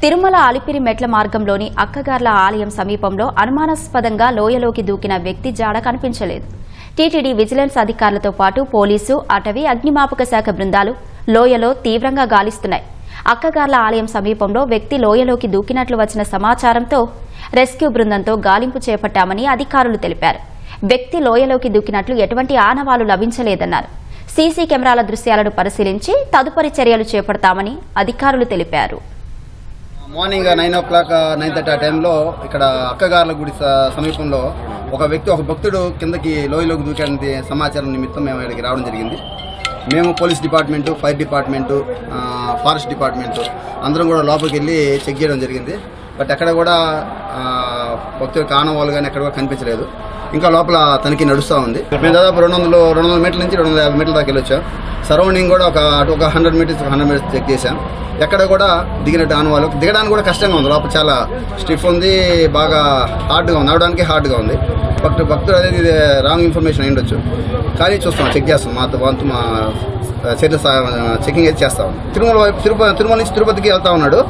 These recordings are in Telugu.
తిరుమల అలిపిరి మెట్ల మార్గంలోని అక్కగార్ల ఆలయం సమీపంలో అనుమానాస్పదంగా లోయలోకి దూకిన వ్యక్తి జాడ కనిపించలేదు. టీటీడీ విజిలెన్స్ అధికారులతో పాటు పోలీసు, అటవీ, అగ్నిమాపక శాఖ బృందాలు లోయలో తీవ్రంగా గాలిస్తున్నాయి. అక్కగార్ల ఆలయం సమీపంలో వ్యక్తి లోయలోకి దూకినట్లు వచ్చిన సమాచారంతో రెస్క్యూ బృందంతో గాలింపు చేపట్టామని అధికారులు తెలిపారు. వ్యక్తి లోయలోకి దూకినట్లు ఎటువంటి ఆనవాలు లభించలేదన్నారు. సీసీ కెమెరాల దృశ్యాలను పరిశీలించి తదుపరి చర్యలు చేపడతామని అధికారులు తెలిపారు. మార్నింగ్ 9 o'clock 9:30 ఆ టైంలో ఇక్కడ అక్కగార్ల గుడి సమీపంలో ఒక భక్తుడు కిందకి లోయలోకి దూకాలని సమాచారం నిమిత్తం మేము ఇక్కడికి రావడం జరిగింది. మేము police department, fire department, forest department అందరం కూడా లోపలికి వెళ్ళి చెక్ చేయడం జరిగింది. బట్ ఎక్కడ కూడా భక్తులకు ఆనవాళ్ళు కానీ ఎక్కడ కూడా కనిపించలేదు. ఇంకా లోపల తనిఖీ నడుస్తూ ఉంది. మేము దాదాపు 200 మీటర్ల నుంచి 250 మీటర్ల దాకా వెళ్ళొచ్చాం. సరౌండింగ్ కూడా ఒక 100 మీటర్స్ చెక్ చేశాం. ఎక్కడ కూడా దిగినట్టు ఆనవాళ్ళు, దిగడానికి కూడా కష్టంగా ఉంది. లోపల చాలా స్టిఫ్ ఉంది, బాగా హార్డ్గా ఉంది, నడవడానికి హార్డ్గా ఉంది. భక్తులు అనేది రాంగ్ ఇన్ఫర్మేషన్ అయి ఉండొచ్చు. కానీ చూస్తాం, చెక్ చేస్తాం. మా చర్య చెకింగ్ అయితే చేస్తాం. తిరుమల నుంచి తిరుపతికి వెళ్తా ఉన్నాడు.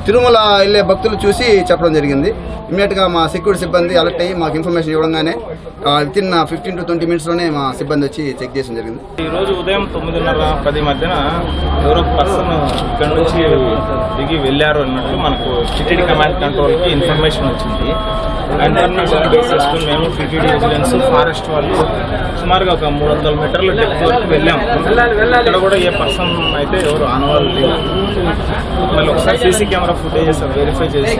తిరుమల వెళ్ళే భక్తులు చూసి చెప్పడం జరిగింది. ఇమ్మీడియట్గా మా సెక్యూరిటీ సిబ్బంది అలర్ట్ అయ్యి మాకు ఇన్ఫర్మేషన్ ఇవ్వడంగానే వితిన్ 15 to 20 minutes మా సిబ్బంది వచ్చి చెక్ చేయడం జరిగింది. ఈరోజు ఉదయం 9:30-10 మధ్యన ఎవరో పర్సన్ ఇక్కడ నుంచి దిగి వెళ్ళారు అన్నట్టు మనకు టిటిడి కమాండ్ కంట్రోల్కి ఇన్ఫర్మేషన్ వచ్చింది. ఆ ఇన్ఫర్మేషన్ బేస్ చేసుకుని మేము టిటిడి విజిలెన్స్, ఫారెస్ట్ వాళ్ళు సుమారుగా ఒక 300 మీటర్ల డెప్త్ వరకు వెళ్ళాము. ఇక్కడ కూడా ఏ పర్సన్ అయితే ఎవరు ఆనవాళ్ళు లేదు. మళ్ళీ ఒకసారి సీసీ కెమెరా ఫుటేజెస్ వెరిఫై చేసి